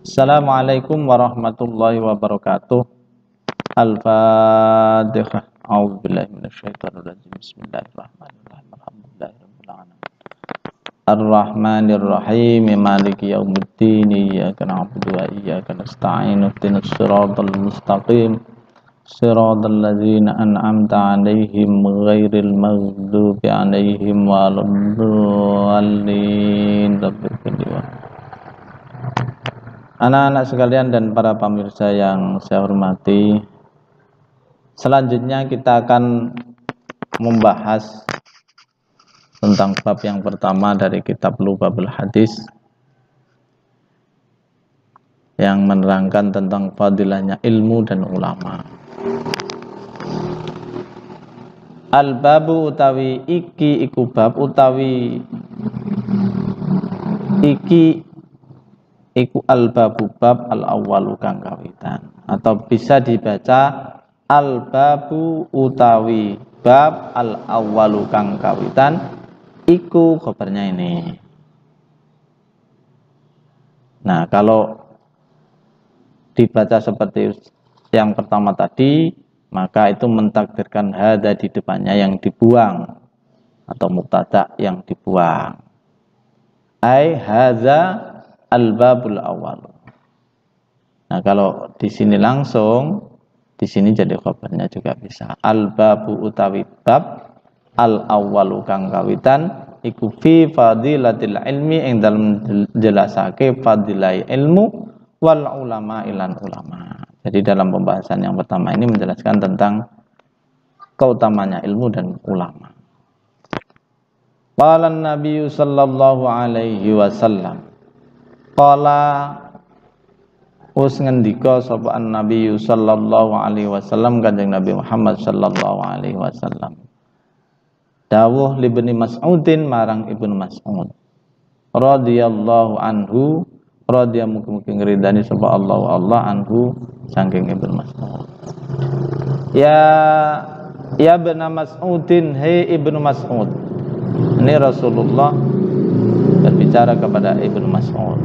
Assalamualaikum warahmatullahi wabarakatuh. Al-Fatihah. A'udzubillahi minasyaitonir rajim. Bismillahirrahmanirrahim. Alhamdulillahirabbil alamin. Ar-Rahmanir Rahim. Maliki yaumiddin. Iyyaka na'budu wa iyyaka nasta'in. Ihdinas siratal mustaqim. Siratal ladzina an'amta 'alaihim ghairil maghdubi 'alaihim waladdallin. Anak-anak sekalian dan para pemirsa yang saya hormati, selanjutnya kita akan membahas tentang bab yang pertama dari kitab Lubabul Hadis yang menerangkan tentang fadilahnya ilmu dan ulama. Al-babu utawi iki iku bab utawi iki iku al-babu bab al-awwalu kang kawitan, atau bisa dibaca al-babu utawi bab al-awwalu kang kawitan iku khabarnya ini. Nah, kalau dibaca seperti yang pertama tadi, maka itu mentakdirkan hadza di depannya yang dibuang atau mubtada yang dibuang. Ai hadza al-babul awal. Nah, kalau di sini langsung, di sini jadi khabarnya juga bisa. Al-babu utawi bab al-awwalu kang kawitan iku fi fadilatil ilmi ing dalem jelasake fadilah ilmu wal ulama ilan ulama. Jadi dalam pembahasan yang pertama ini menjelaskan tentang keutamanya ilmu dan ulama. Qala an-nabiy sallallahu alaihi wasallam. Qala us ngendika sapa an-nabi sallallahu alaihi wasallam, Kanjeng Nabi Muhammad sallallahu alaihi wasallam. Dawuh li Ibnu Mas'udin marang Ibnu Mas'ud radhiyallahu anhu, radhiya mugi-mugi ngridani sapa Allah anhu saking Ibnu Mas'ud. Ya Ibnu Mas'udin, hei Ibnu Mas'ud. Ini Rasulullah berbicara kepada Ibnu Mas'ud.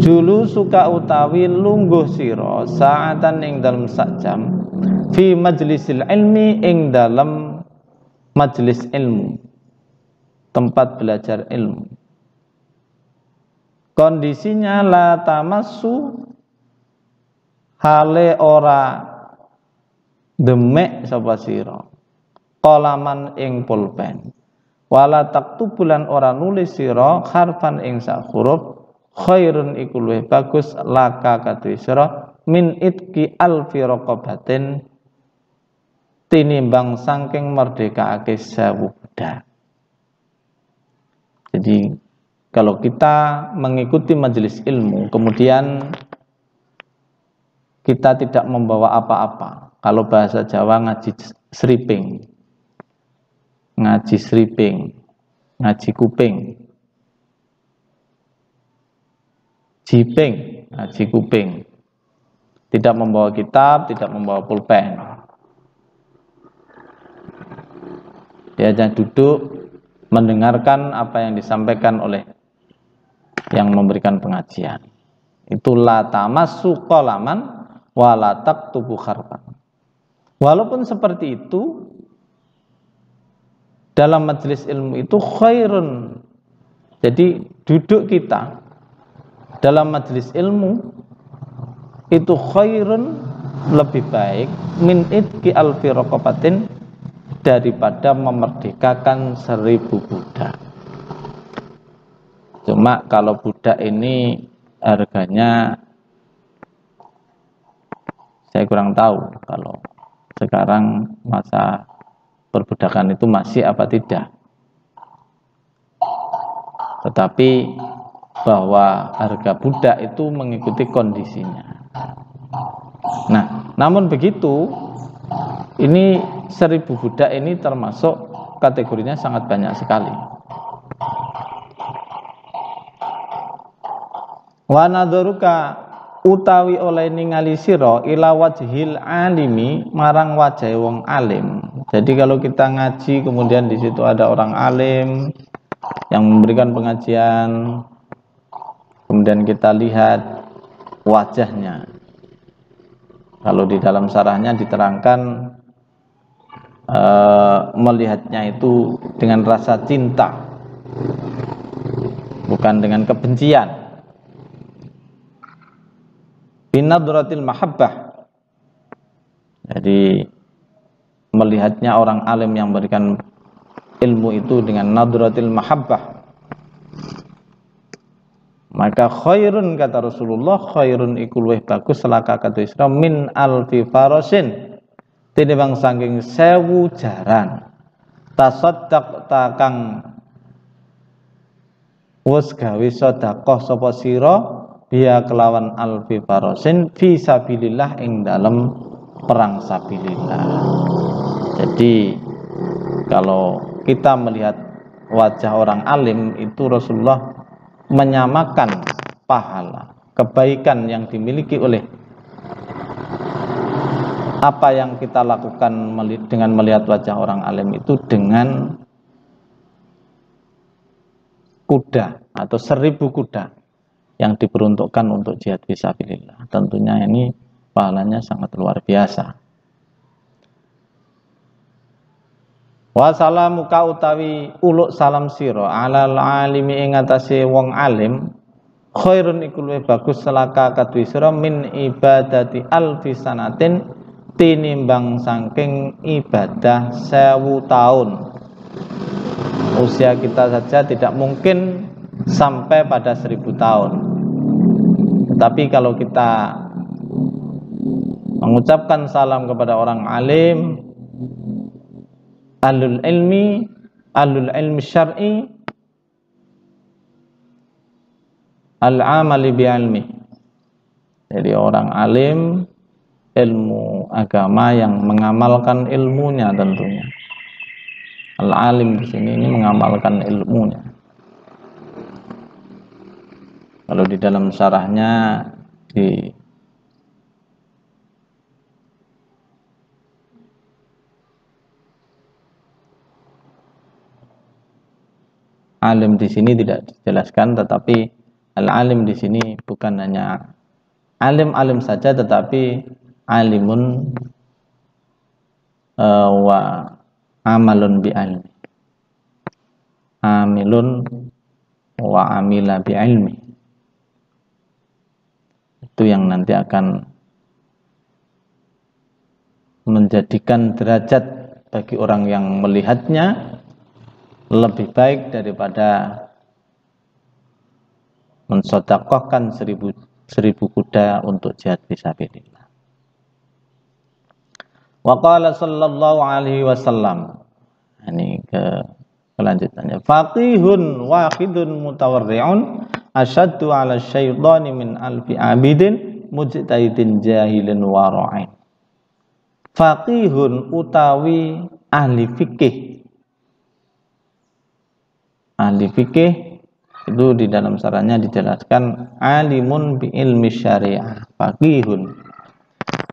Julu suka utawi lungguh sira saatan ing dalam sak jam fi majlisil ilmi ing dalam majlis ilmu, tempat belajar ilmu. Kondisinya la tamassu hale ora demek sapa sira qalaman ing pulpen, wala taktubulan ora nulis sira harfan ing sak huruf khairun iku luwih bagus laka kadhe sira min itki alfi raqabatin tinimbang saking merdekaake 1000 budak. Jadi kalau kita mengikuti majelis ilmu kemudian kita tidak membawa apa-apa, kalau bahasa Jawa ngaji sriping, ngaji kuping, jiping, ngaji kuping, tidak membawa kitab, tidak membawa pulpen. Dia hanya duduk mendengarkan apa yang disampaikan oleh yang memberikan pengajian. Itu la tamassu qalaman wa la taktubu harfan. Walaupun seperti itu, dalam majelis ilmu itu khairun. Jadi duduk kita dalam majelis ilmu itu khairun, lebih baik min itki alfi raqabatin, daripada memerdekakan 1000 budak. Cuma kalau budak ini harganya saya kurang tahu kalau sekarang masa perbudakan itu masih apa tidak. Tetapi bahwa harga budak itu mengikuti kondisinya. Nah, namun begitu, ini 1000 budak ini termasuk kategorinya sangat banyak sekali. Wa nadharuka utawi oleh ningali sira ila wajhil alimi marang wajah wong alim. Jadi kalau kita ngaji kemudian di situ ada orang alim yang memberikan pengajian, kemudian kita lihat wajahnya. Kalau di dalam syarahnya diterangkan melihatnya itu dengan rasa cinta, bukan dengan kebencian. Binadratil mahabbah. Jadi melihatnya orang alim yang memberikan ilmu itu dengan nadratil mahabbah. Maka khairun, kata Rasulullah, khairun iku luwih bagus selaka kata isra min alfi farasin, tinimbang saking 1000 jaran. Tasaddaq takang wis gawe sedekah sapa sira biya kelawan alfi farasin fi sabilillah ing dalem perang sabilillah. Jadi kalau kita melihat wajah orang alim itu, Rasulullah menyamakan pahala kebaikan yang dimiliki oleh apa yang kita lakukan dengan melihat wajah orang alim itu dengan kuda atau 1000 kuda yang diperuntukkan untuk jihad fisabilillah. Tentunya ini pahalanya sangat luar biasa. Wa salamuka utawi uluk salam sira alal alimi ing atase wong alim khairun iku luwih bagus selaka kadue sira min ibadati alfi sanatin tinimbang saking ibadah 1000 tahun. Usia kita saja tidak mungkin sampai pada 1000 tahun. Tetapi kalau kita mengucapkan salam kepada orang alim, ahlul ilmi syar'i, al-amali bi'ilmi. Jadi orang alim, ilmu agama yang mengamalkan ilmunya tentunya. Al-alim di sini ini mengamalkan ilmunya. Kalau di dalam syarahnya di alim di sini tidak dijelaskan, tetapi al-alim di sini bukan hanya alim-alim saja, tetapi alimun wa amalun bi ilmi, amilun wa amila bi ilmi. Itu yang nanti akan menjadikan derajat bagi orang yang melihatnya lebih baik daripada mensedekahkan 1000 kuda untuk jihad fisabilillah. Wa qala sallallahu alaihi wasallam, ini kelanjutannya, faqihun wahidun mutawarri'un asyaddu 'ala syaitani min alfi abidin mujtahidin jahilin wara'in. Faqihun utawi ahli fikih. Ahli fikih itu di dalam syarahnya dijelaskan alimun bi ilmi syariah, faqihun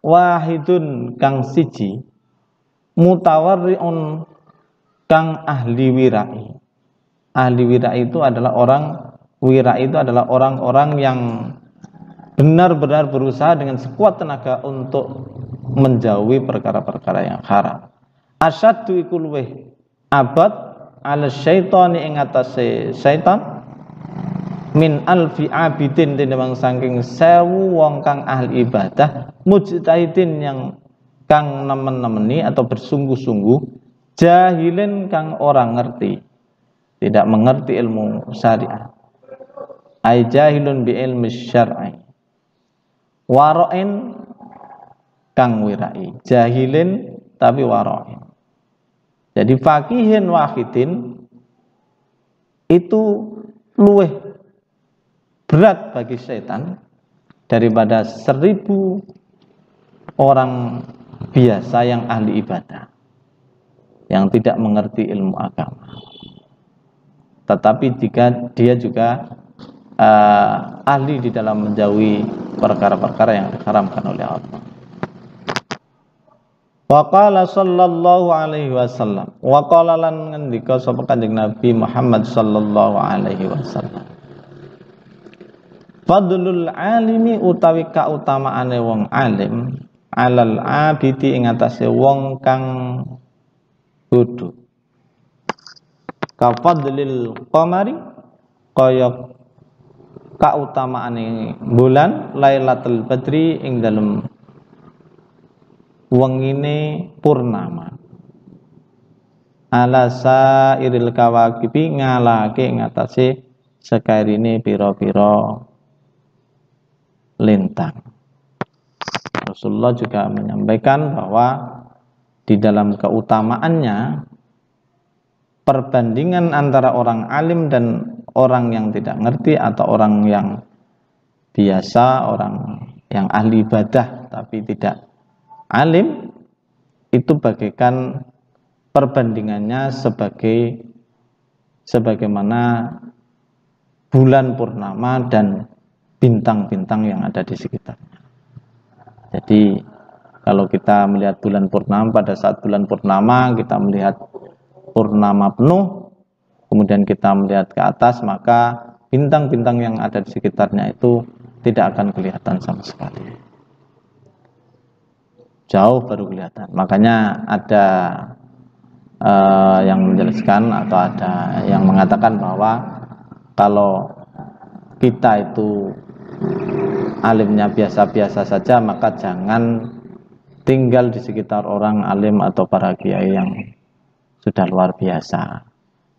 wahidun kang siji, mutawarriun kang ahli wirai. Ahli wirai itu adalah orang-orang yang benar-benar berusaha dengan sekuat tenaga untuk menjauhi perkara-perkara yang haram. Asyaddu iku luweh abad ala syaitani ing atase syaitan min alfi abidin tinimbang saking 1000 wong kang ahli ibadah mujtahidin yang kang nemen-nemeni atau bersungguh-sungguh jahilin kang orang ngerti, tidak mengerti ilmu syariah, ai jahilun bi ilmi syar'i, wara'in kang wirai, jahilin tapi wara'in. Jadi faqihin wahidin itu luweh berat bagi setan daripada 1000 orang biasa yang ahli ibadah, yang tidak mengerti ilmu agama. Tetapi jika dia juga ahli di dalam menjauhi perkara-perkara yang diharamkan oleh Allah. Wa qala sallallahu alaihi wasallam, wa qala lan ngendika sapa Kanjeng Nabi Muhammad sallallahu alaihi wasallam, Fadlul alimi utawi kautamaane wong alim alal abidi ing atase wong kang bodho. Ka fadlil qamari kaya kautamaane bulan Lailatul Badri ing dalem wengine purnama. Ala sairil kawakibi ngalake ing atase sekairine pira-pira lintang. Rasulullah juga menyampaikan bahwa di dalam keutamaannya perbandingan antara orang alim dan orang yang tidak ngerti atau orang yang biasa, orang yang ahli ibadah tapi tidak alim, itu bagaikan perbandingannya sebagaimana bulan purnama dan bintang-bintang yang ada di sekitarnya. Jadi kalau kita melihat bulan purnama, pada saat bulan purnama kita melihat purnama penuh, kemudian kita melihat ke atas, maka bintang-bintang yang ada di sekitarnya itu tidak akan kelihatan sama sekali. Jauh baru kelihatan. Makanya ada yang menjelaskan atau ada yang mengatakan bahwa kalau kita itu alimnya biasa-biasa saja, maka jangan tinggal di sekitar orang alim atau para kiai yang sudah luar biasa,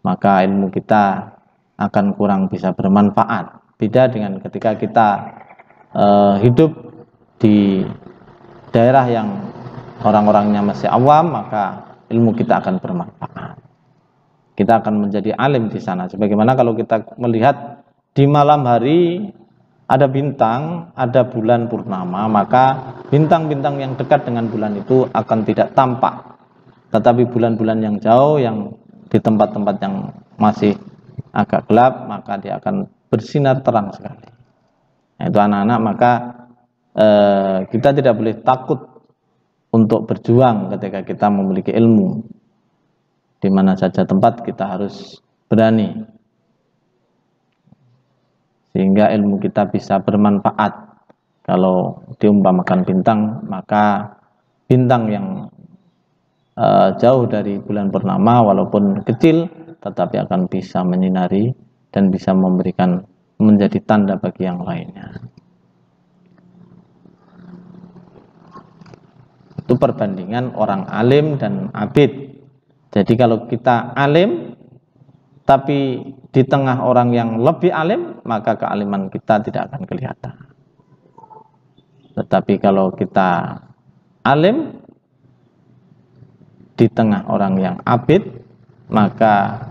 maka ilmu kita akan kurang bisa bermanfaat. Beda dengan ketika kita hidup di daerah yang orang-orangnya masih awam, maka ilmu kita akan bermanfaat. Kita akan menjadi alim di sana. Sebagaimana kalau kita melihat di malam hari ada bintang, ada bulan purnama, maka bintang-bintang yang dekat dengan bulan itu akan tidak tampak. Tetapi bulan-bulan yang jauh, yang di tempat-tempat yang masih agak gelap, maka dia akan bersinar terang sekali. Nah, itu anak-anak, maka kita tidak boleh takut untuk berjuang ketika kita memiliki ilmu. Di mana saja tempat kita harus berani, sehingga ilmu kita bisa bermanfaat. Kalau diumpamakan bintang, maka bintang yang jauh dari bulan purnama walaupun kecil, tetapi akan bisa menyinari dan bisa memberikan menjadi tanda bagi yang lainnya. Itu perbandingan orang alim dan abid. Jadi kalau kita alim tapi di tengah orang yang lebih alim, maka kealiman kita tidak akan kelihatan. Tetapi kalau kita alim di tengah orang yang abid, maka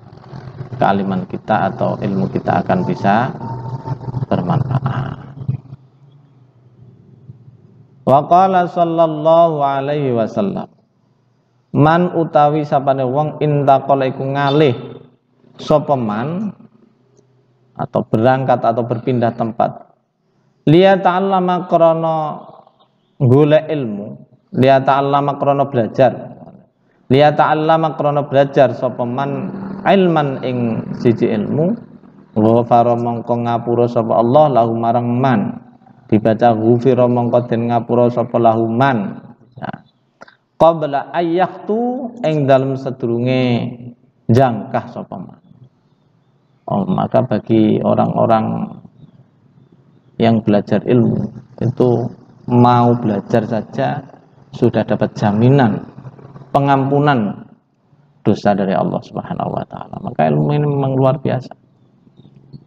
kealiman kita atau ilmu kita akan bisa bermanfaat. Wa qala sallallahu alaihi wasallam, man utawi sapane wong intaqala iku ngalih sapa man atau berangkat atau berpindah tempat, liya ta'allama krana golek ilmu, liya ta'allama krana belajar, liya ta'allama krana belajar sapa man ilman ing siji ilmu, ghafara mongko ngapura sapa Allah lahu marang man, dibaca ghufira mongko den ngapura sapa lahu man, qabla ayyahtu ing dalem sedurunge jangkah sapa man. Maka bagi orang-orang yang belajar ilmu itu mau belajar saja sudah dapat jaminan pengampunan dosa dari Allah Subhanahu wa taala. Maka ilmu ini memang luar biasa.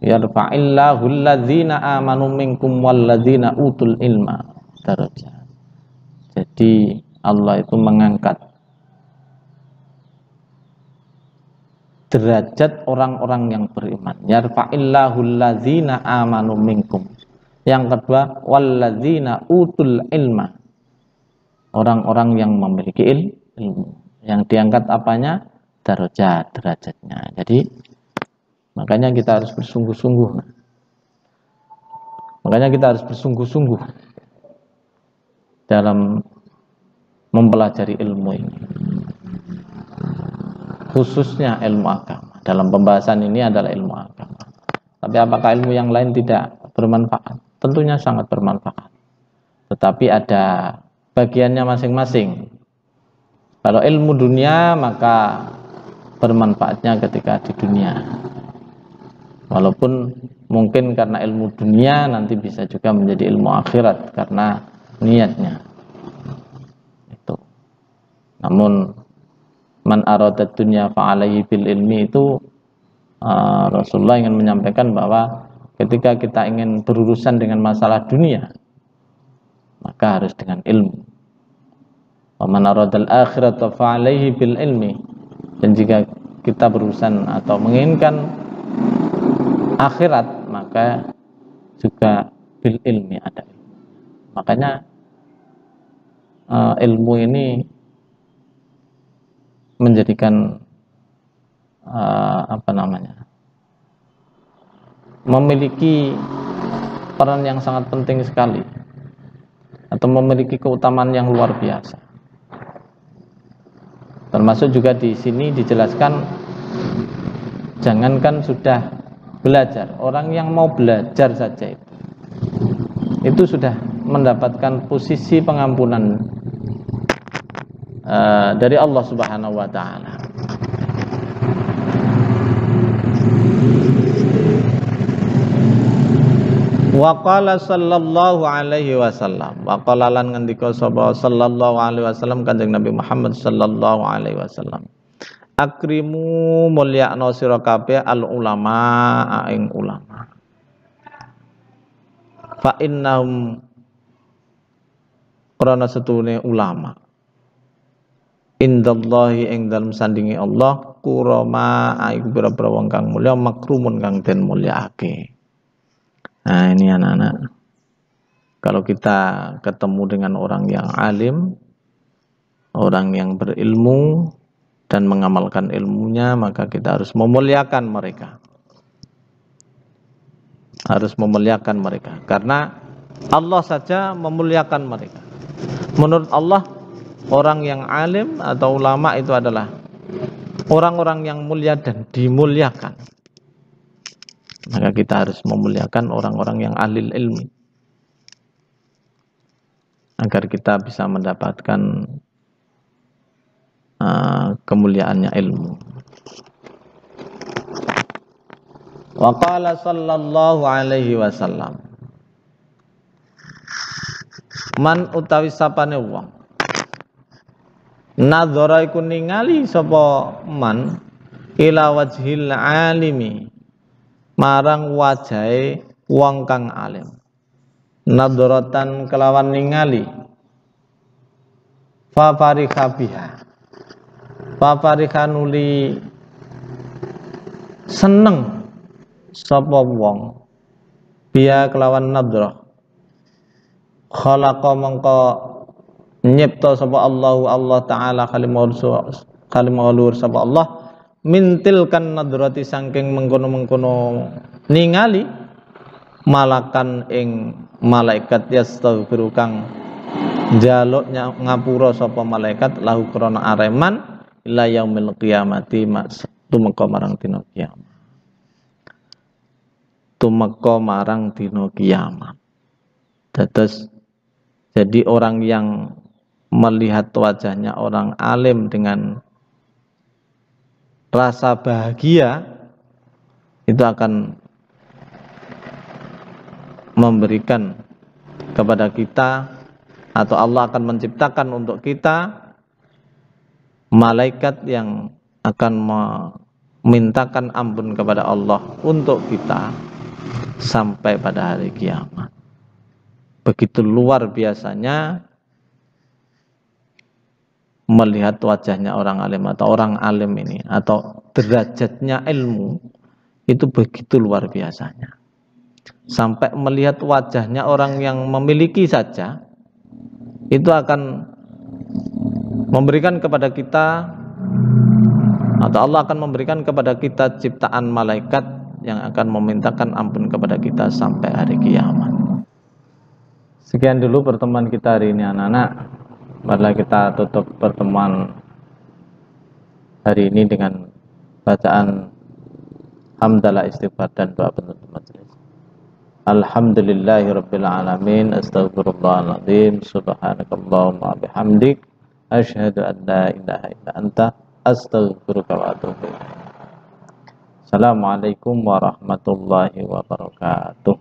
Yarfa'illahu alladzina amanu minkum walladzina utul ilma darajat. Jadi Allah itu mengangkat derajat orang-orang yang beriman. Yarfa'illahu alladzina amanu minkum. Yang kedua, walladzina utul ilma. Orang-orang yang memiliki ilmu. Yang diangkat apanya? Darajat, derajatnya. Jadi makanya kita harus bersungguh-sungguh. Makanya kita harus bersungguh-sungguh dalam mempelajari ilmu ini. Khususnya ilmu agama. Dalam pembahasan ini adalah ilmu agama. Tapi apakah ilmu yang lain tidak bermanfaat, tentunya sangat bermanfaat. Tetapi ada bagiannya masing-masing. Kalau ilmu dunia maka bermanfaatnya ketika di dunia. Walaupun mungkin karena ilmu dunia nanti bisa juga menjadi ilmu akhirat karena niatnya. Itu. Namun man aradat dunya fa'alaihi bil ilmi itu Rasulullah ingin menyampaikan bahwa ketika kita ingin berurusan dengan masalah dunia maka harus dengan ilmu. Wa man aradal akhirata fa'alaihi bil ilmi. Dan jika kita berurusan atau menginginkan akhirat maka juga bil ilmi ada. Makanya ilmu ini menjadikan memiliki peran yang sangat penting sekali atau memiliki keutamaan yang luar biasa. Termasuk juga di sini dijelaskan, jangankan sudah belajar, orang yang mau belajar saja itu sudah mendapatkan posisi pengampunan dari Allah Subhanahu wa taala. Wa qala sallallahu alaihi wasallam, wa qala lan ngendika sapa sallallahu alaihi wasallam Kanjeng Nabi Muhammad sallallahu alaihi wasallam, akrimu mulyakna sira kabeh al ulama ing ulama, fa innahum krana setune ulama indallahi ing dalem sandingi Allah kurama iku pira-pira wong kang mulya makrumun kang den mulyakake. Nah ini anak-anak, kalau kita ketemu dengan orang yang alim, orang yang berilmu dan mengamalkan ilmunya, maka kita harus memuliakan mereka. Harus memuliakan mereka, karena Allah saja memuliakan mereka. Menurut Allah, orang yang alim atau ulama itu adalah orang-orang yang mulia dan dimuliakan. Maka kita harus memuliakan orang-orang yang ahli ilmi agar kita bisa mendapatkan kemuliaannya ilmu. Wa qala sallallahu alaihi wasallam, man utawi sapane wong nadzara iku ningali sapa man ila wajhil alimi marang wajahe wong kang alim, nadharatan kelawan ningali, fa farikha biha, fa farikha nuli seneng sapa wong biya kelawan nadhrah, khalaqa mongko nyipta sapa Allah taala kalimah sapa Allah mintil kan nadrati saking mengkono-mengkono ningali malakan ing malaikat yastaghfiru kang njaluk ngapura sapa malaikat lahu krana areman ila yaumil qiyamati tumeka marang dina kiamat. Tumeka marang dina kiamat. Dados jadi orang yang melihat wajahnya orang alim dengan rasa bahagia itu akan memberikan kepada kita, atau Allah akan menciptakan untuk kita malaikat yang akan memintakan ampun kepada Allah untuk kita sampai pada hari kiamat. Begitu luar biasanya melihat wajahnya orang alim atau orang alim ini, atau derajatnya ilmu itu begitu luar biasanya. Sampai melihat wajahnya orang yang memiliki saja itu akan memberikan kepada kita, atau Allah akan memberikan kepada kita ciptaan malaikat yang akan memintakan ampun kepada kita sampai hari kiamat. Sekian dulu pertemuan kita hari ini anak-anak. Marilah kita tutup pertemuan hari ini dengan bacaan hamdalah, istighfar, dan doa penutup majelis. Alhamdulillahirabbil alamin. Astaghfirullahaladzim. Subhanakallahumma bihamdik asyhadu an la ilaha illa anta astaghfiruka wa atubu ilaik. Assalamualaikum warahmatullahi wabarakatuh.